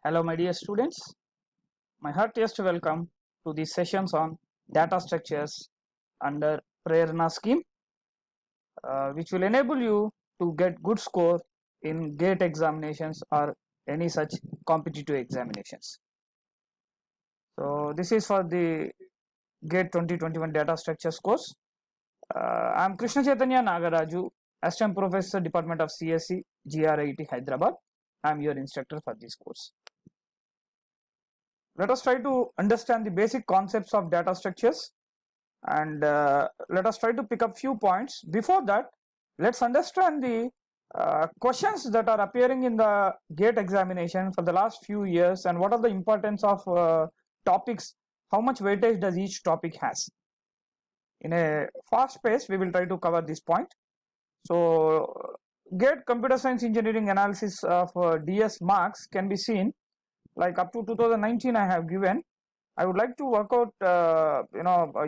Hello, my dear students. My heartiest welcome to the sessions on data structures under Prerna scheme, which will enable you to get good score in GATE examinations or any such competitive examinations. So this is for the GATE 2021 data structures course. I am Krishna Chaitanya Nagaraju, Assistant Professor, Department of CSE, GRIT Hyderabad. I am your instructor for this course. Let us try to understand the basic concepts of data structures, and let us try to pick up few points. Before that, let's understand the questions that are appearing in the GATE examination for the last few years, and what are the importance of topics, how much weightage does each topic has. In a fast pace, we will try to cover this point. So GATE computer science engineering analysis of DS marks can be seen like up to 2019 I have given. I would like to work out,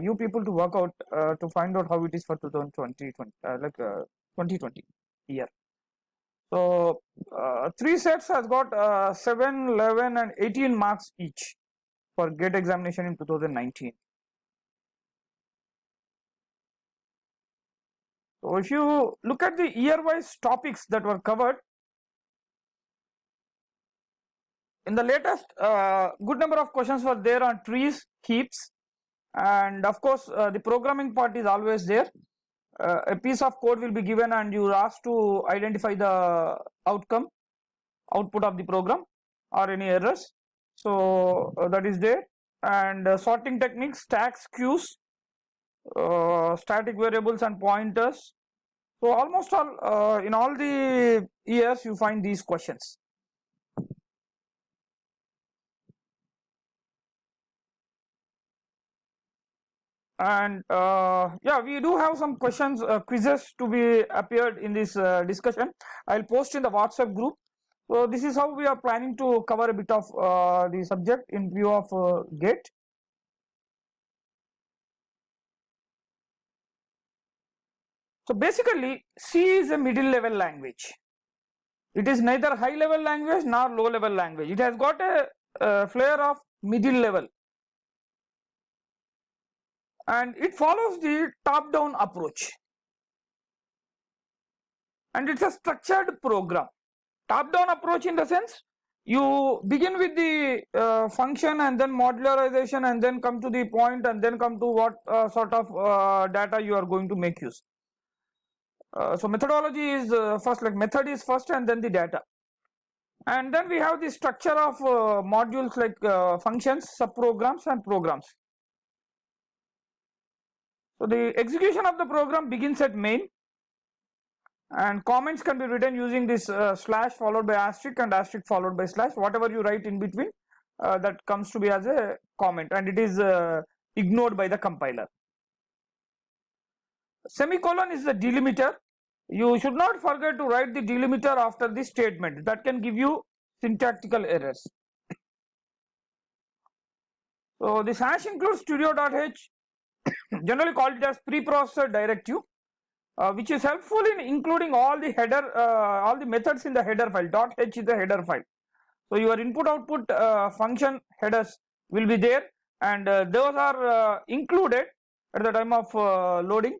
you people to work out to find out how it is for 2020, 2020 year. So 3 sets has got 7, 11 and 18 marks each for GATE examination in 2019. So if you look at the year-wise topics that were covered, in the latest, good number of questions were there on trees, heaps, and of course the programming part is always there. A piece of code will be given and you are asked to identify the output of the program or any errors. So that is there, and sorting techniques, stacks, queues, static variables and pointers. So almost all in all the years you find these questions. And yeah, we do have some questions, quizzes to be appeared in this discussion. I'll post in the WhatsApp group. So this is how we are planning to cover a bit of the subject in view of GATE. So basically, C is a middle level language. It is neither high level language nor low level language. It has got a flair of middle level, and it follows the top down approach, and it's a structured program. Top down approach in the sense you begin with the function and then modularization and then come to the point and then come to what sort of data you are going to make use. So methodology is first, like method is first and then the data, and then we have the structure of modules like functions, subprograms and programs. So the execution of the program begins at main, and comments can be written using this slash followed by asterisk and asterisk followed by slash. Whatever you write in between, that comes to be as a comment, and it is ignored by the compiler. Semicolon is the delimiter. You should not forget to write the delimiter after the statement. That can give you syntactical errors. So this hash includes studio.h, generally called it as preprocessor directive, which is helpful in including all the header, all the methods in the header file. .h is the header file. So your input output function headers will be there, and those are included at the time of loading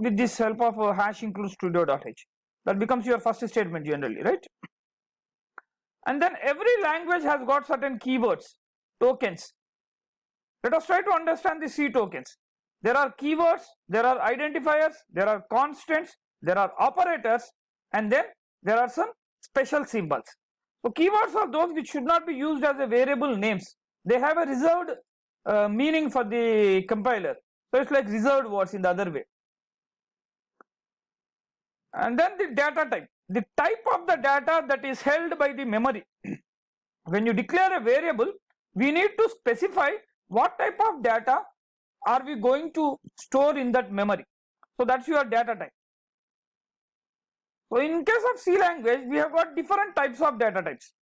with this help of hash includes studio.h. That becomes your first statement generally, right? And then every language has got certain keywords, tokens. Let us try to understand the C tokens. There are keywords, there are identifiers, there are constants, there are operators, and then there are some special symbols. So keywords are those which should not be used as a variable names. They have a reserved meaning for the compiler. So it's like reserved words in the other way. And then the data type, the type of the data that is held by the memory. When you declare a variable, we need to specify what type of data are we going to store in that memory. So that's your data type. So in case of C language, we have got different types of data types.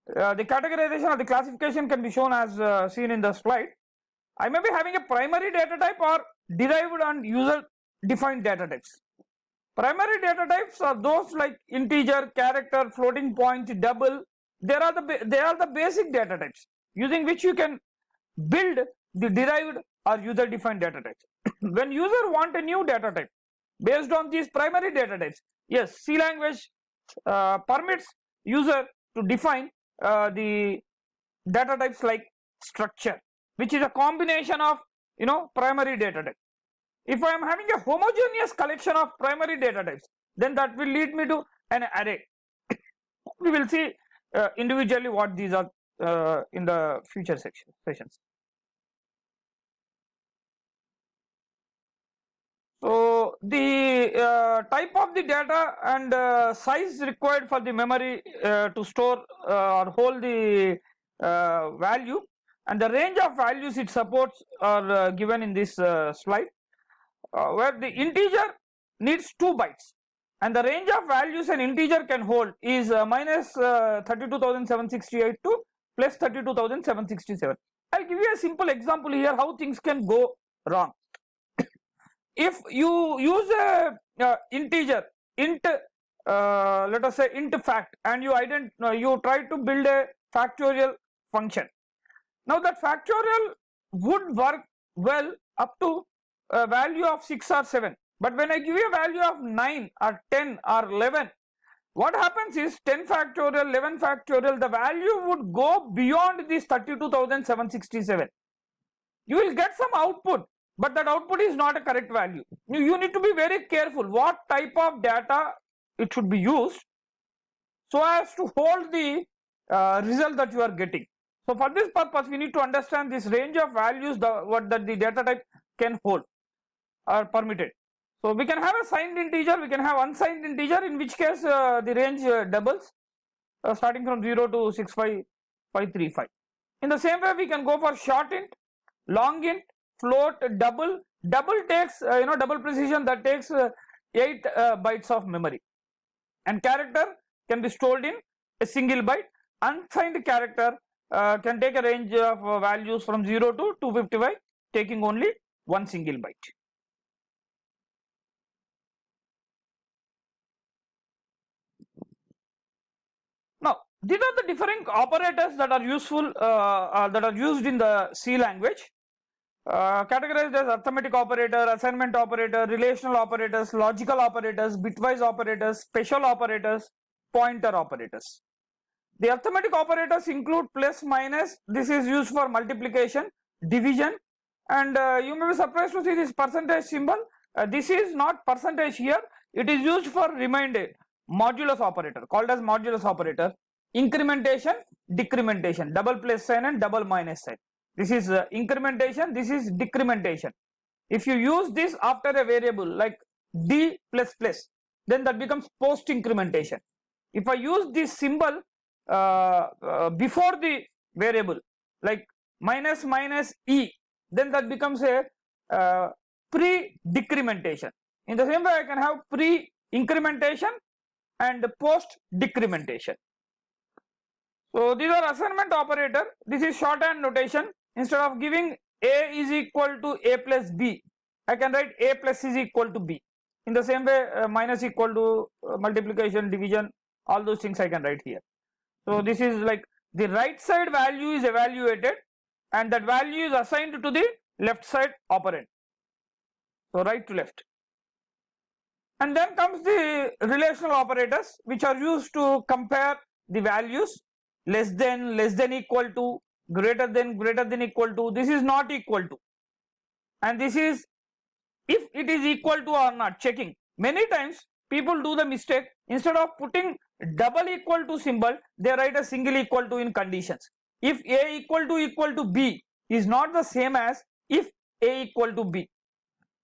The categorization or the classification can be shown as seen in the slide. I may be having a primary data type or derived and user defined data types. Primary data types are those like integer, character, floating point, double, they are the basic data types using which you can build the derived or user defined data types. When user want a new data type based on these primary data types, yes, C language permits user to define the data types like structure, which is a combination of primary data type. If I am having a homogeneous collection of primary data types, then that will lead me to an array. We will see individually what these are in the future sessions. So the type of the data and size required for the memory to store or hold the value, and the range of values it supports are given in this slide, where the integer needs 2 bytes and the range of values an integer can hold is minus 32,768 to plus 32,767. I'll give you a simple example here how things can go wrong. If you use a integer int, let us say int fact, and you try to build a factorial function. Now that factorial would work well up to a value of 6 or 7, but when I give you a value of 9 or 10 or 11, what happens is 10 factorial, 11 factorial, the value would go beyond this 32,767. You will get some output, but that output is not a correct value. You need to be very careful what type of data it should be used so as to hold the result that you are getting. So for this purpose, we need to understand this range of values that the data type can hold or permitted. So we can have a signed integer, we can have unsigned integer, in which case the range doubles starting from 0 to 65535. In the same way, we can go for short int, long int, float, double takes double precision, that takes 8 bytes of memory, and character can be stored in a single byte. Unsigned character can take a range of values from 0 to 255, taking only one single byte. Now these are the different operators that are useful that are used in the C language. Categorized as arithmetic operator, assignment operator, relational operators, logical operators, bitwise operators, special operators, pointer operators. The arithmetic operators include plus, minus. This is used for multiplication, division, and you may be surprised to see this percentage symbol. This is not percentage here. It is used for remainder. Modulus operator, called as modulus operator. Incrementation, decrementation, double plus sign and double minus sign. This is incrementation, this is decrementation. If you use this after a variable like d plus plus, then that becomes post incrementation. If I use this symbol before the variable like minus minus e, then that becomes a pre decrementation. In the same way, I can have pre incrementation and post decrementation. So these are assignment operator. This is shorthand notation. Instead of giving a is equal to a plus b, I can write a plus is equal to b. In the same way, minus equal to multiplication, division, all those things I can write here. So this is like the right side value is evaluated and that value is assigned to the left side operand. So right to left. And then comes the relational operators, which are used to compare the values: less than equal to, greater than equal to. This is not equal to, and this is if it is equal to or not, checking. Many times people do the mistake, instead of putting double equal to symbol, they write a single equal to in conditions. If a equal to b is not the same as if a equal to b,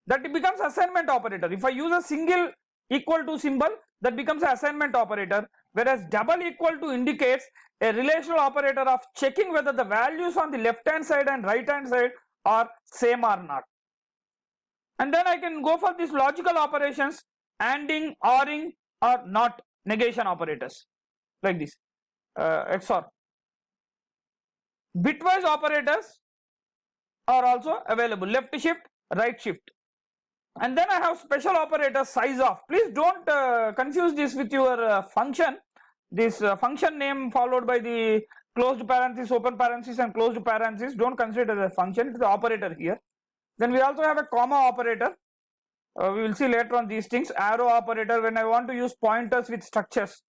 that becomes assignment operator. If I use a single equal to symbol, that becomes an assignment operator, whereas double equal to indicates a relational operator of checking whether the values on the left hand side and right hand side are same or not. And then I can go for these logical operations: ANDing, ORing, or not, negation operators like this, XOR. Bitwise operators are also available: left shift, right shift. And then I have special operator size of. Please don't confuse this with your function. this function name followed by the closed parenthesis, open parenthesis and closed parenthesis, don't consider it as a function, it is the operator here. Then we also have a comma operator. We will see later on these things. Arrow operator, when I want to use pointers with structures,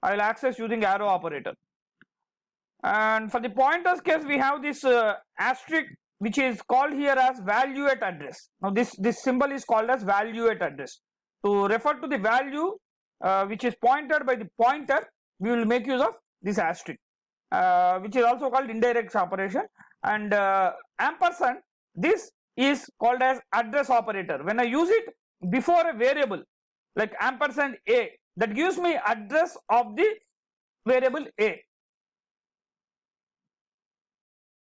I will access using arrow operator. And for the pointers case, we have this asterisk, which is called here as value at address. Now this symbol is called as value at address. To refer to the value which is pointed by the pointer, we will make use of this asterisk, which is also called indirect operation. And ampersand, this is called as address operator. When I use it before a variable like ampersand a, that gives me address of the variable a.